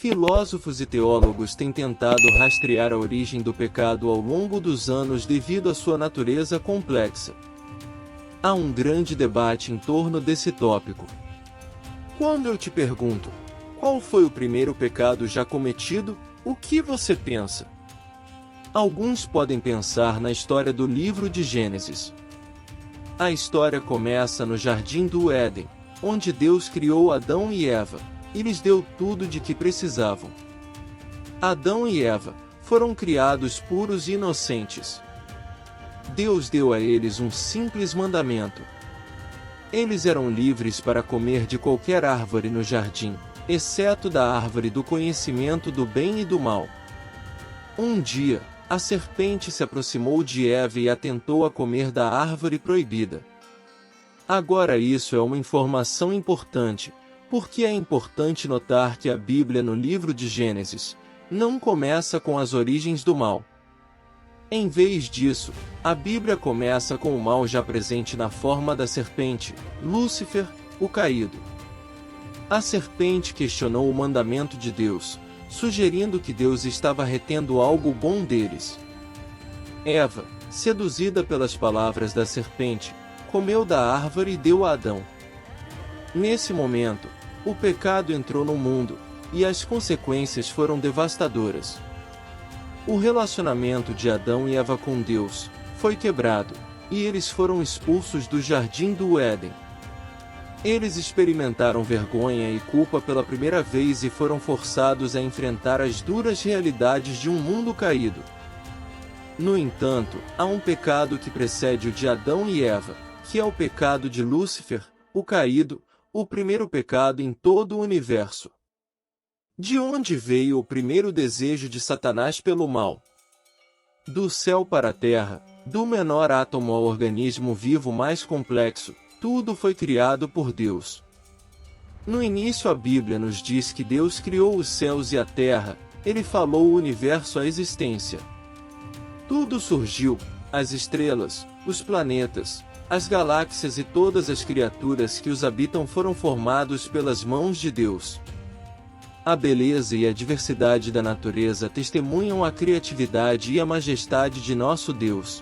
Filósofos e teólogos têm tentado rastrear a origem do pecado ao longo dos anos devido à sua natureza complexa. Há um grande debate em torno desse tópico. Quando eu te pergunto, qual foi o primeiro pecado já cometido, o que você pensa? Alguns podem pensar na história do livro de Gênesis. A história começa no Jardim do Éden, onde Deus criou Adão e Eva, e lhes deu tudo de que precisavam. Adão e Eva foram criados puros e inocentes. Deus deu a eles um simples mandamento. Eles eram livres para comer de qualquer árvore no jardim, exceto da árvore do conhecimento do bem e do mal. Um dia, a serpente se aproximou de Eva e a tentou a comer da árvore proibida. Agora isso é uma informação importante, porque é importante notar que a Bíblia no livro de Gênesis não começa com as origens do mal. Em vez disso, a Bíblia começa com o mal já presente na forma da serpente, Lúcifer, o caído. A serpente questionou o mandamento de Deus, sugerindo que Deus estava retendo algo bom deles. Eva, seduzida pelas palavras da serpente, comeu da árvore e deu a Adão. Nesse momento, o pecado entrou no mundo, e as consequências foram devastadoras. O relacionamento de Adão e Eva com Deus foi quebrado, e eles foram expulsos do Jardim do Éden. Eles experimentaram vergonha e culpa pela primeira vez e foram forçados a enfrentar as duras realidades de um mundo caído. No entanto, há um pecado que precede o de Adão e Eva, que é o pecado de Lúcifer, o caído, o primeiro pecado em todo o universo. De onde veio o primeiro desejo de Satanás pelo mal? Do céu para a terra, do menor átomo ao organismo vivo mais complexo, tudo foi criado por Deus. No início a Bíblia nos diz que Deus criou os céus e a terra, Ele falou o universo à existência. Tudo surgiu, as estrelas, os planetas, as galáxias e todas as criaturas que os habitam foram formados pelas mãos de Deus. A beleza e a diversidade da natureza testemunham a criatividade e a majestade de nosso Deus.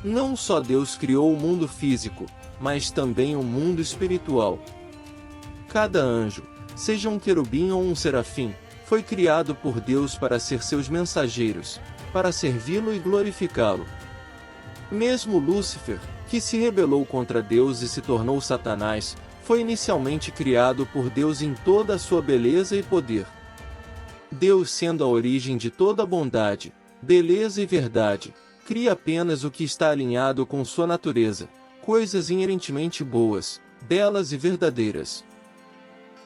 Não só Deus criou o mundo físico, mas também o mundo espiritual. Cada anjo, seja um querubim ou um serafim, foi criado por Deus para ser seus mensageiros, para servi-lo e glorificá-lo. Mesmo Lúcifer, que se rebelou contra Deus e se tornou Satanás, foi inicialmente criado por Deus em toda a sua beleza e poder. Deus, sendo a origem de toda bondade, beleza e verdade, cria apenas o que está alinhado com sua natureza, coisas inerentemente boas, belas e verdadeiras.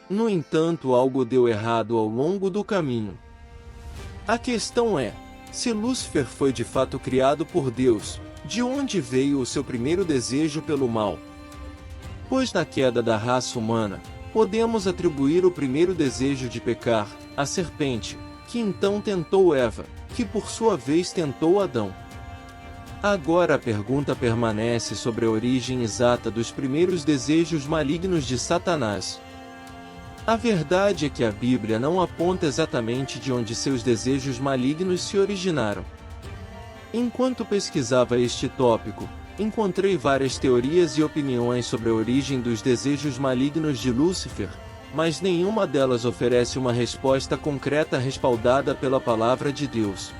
No entanto, algo deu errado ao longo do caminho. A questão é, se Lúcifer foi de fato criado por Deus, de onde veio o seu primeiro desejo pelo mal? Pois na queda da raça humana, podemos atribuir o primeiro desejo de pecar à serpente, que então tentou Eva, que por sua vez tentou Adão. Agora a pergunta permanece sobre a origem exata dos primeiros desejos malignos de Satanás. A verdade é que a Bíblia não aponta exatamente de onde seus desejos malignos se originaram. Enquanto pesquisava este tópico, encontrei várias teorias e opiniões sobre a origem dos desejos malignos de Lúcifer, mas nenhuma delas oferece uma resposta concreta respaldada pela palavra de Deus.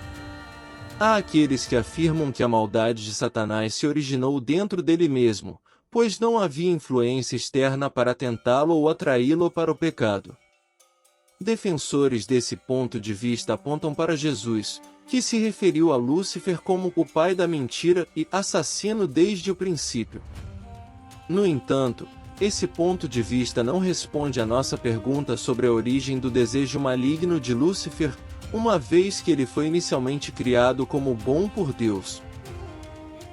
Há aqueles que afirmam que a maldade de Satanás se originou dentro dele mesmo, pois não havia influência externa para tentá-lo ou atraí-lo para o pecado. Defensores desse ponto de vista apontam para Jesus, que se referiu a Lúcifer como o pai da mentira e assassino desde o princípio. No entanto, esse ponto de vista não responde à nossa pergunta sobre a origem do desejo maligno de Lúcifer, uma vez que ele foi inicialmente criado como bom por Deus.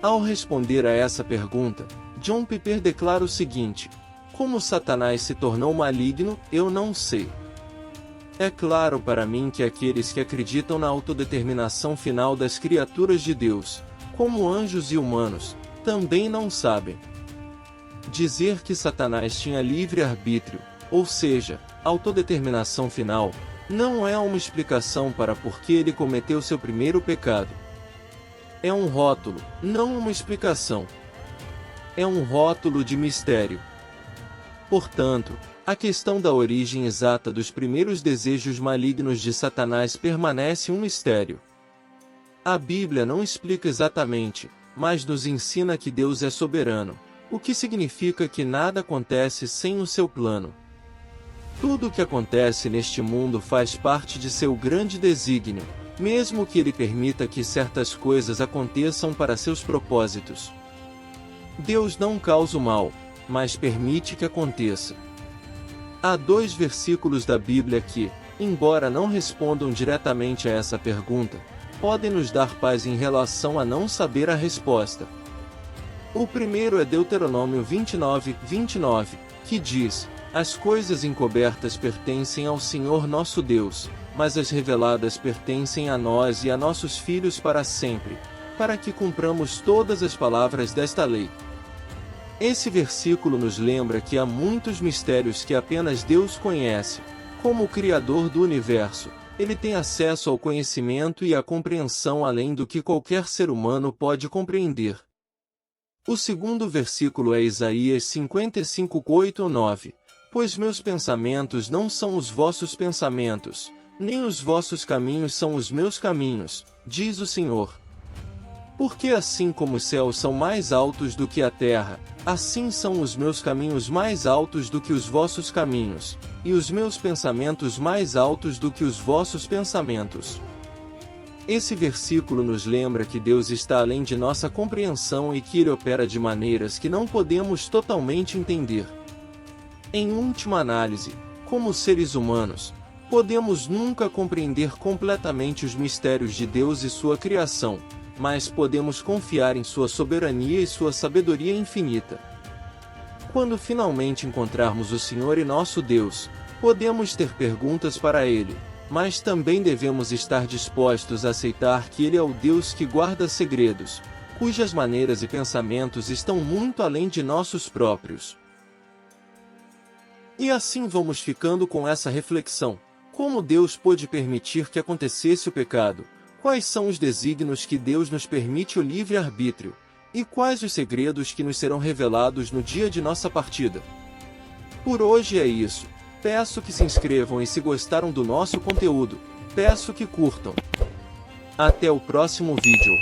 Ao responder a essa pergunta, John Piper declara o seguinte: como Satanás se tornou maligno, eu não sei. É claro para mim que aqueles que acreditam na autodeterminação final das criaturas de Deus, como anjos e humanos, também não sabem. Dizer que Satanás tinha livre-arbítrio, ou seja, autodeterminação final, Não é uma explicação para por que ele cometeu seu primeiro pecado. É um rótulo, não uma explicação. É um rótulo de mistério. Portanto, a questão da origem exata dos primeiros desejos malignos de Satanás permanece um mistério. A Bíblia não explica exatamente, mas nos ensina que Deus é soberano, o que significa que nada acontece sem o seu plano. Tudo o que acontece neste mundo faz parte de seu grande desígnio, mesmo que ele permita que certas coisas aconteçam para seus propósitos. Deus não causa o mal, mas permite que aconteça. Há 2 versículos da Bíblia que, embora não respondam diretamente a essa pergunta, podem nos dar paz em relação a não saber a resposta. O primeiro é Deuteronômio 29:29, que diz: "As coisas encobertas pertencem ao Senhor nosso Deus, mas as reveladas pertencem a nós e a nossos filhos para sempre, para que cumpramos todas as palavras desta lei." Esse versículo nos lembra que há muitos mistérios que apenas Deus conhece. Como o Criador do universo, ele tem acesso ao conhecimento e à compreensão além do que qualquer ser humano pode compreender. O segundo versículo é Isaías 55:8-9. "Pois meus pensamentos não são os vossos pensamentos, nem os vossos caminhos são os meus caminhos, diz o Senhor. Porque assim como os céus são mais altos do que a terra, assim são os meus caminhos mais altos do que os vossos caminhos, e os meus pensamentos mais altos do que os vossos pensamentos." Esse versículo nos lembra que Deus está além de nossa compreensão e que Ele opera de maneiras que não podemos totalmente entender. Em última análise, como seres humanos, podemos nunca compreender completamente os mistérios de Deus e sua criação, mas podemos confiar em sua soberania e sua sabedoria infinita. Quando finalmente encontrarmos o Senhor e nosso Deus, podemos ter perguntas para Ele, mas também devemos estar dispostos a aceitar que Ele é o Deus que guarda segredos, cujas maneiras e pensamentos estão muito além de nossos próprios. E assim vamos ficando com essa reflexão. Como Deus pôde permitir que acontecesse o pecado? Quais são os desígnios que Deus nos permite o livre-arbítrio? E quais os segredos que nos serão revelados no dia de nossa partida? Por hoje é isso. Peço que se inscrevam e se gostaram do nosso conteúdo, peço que curtam. Até o próximo vídeo.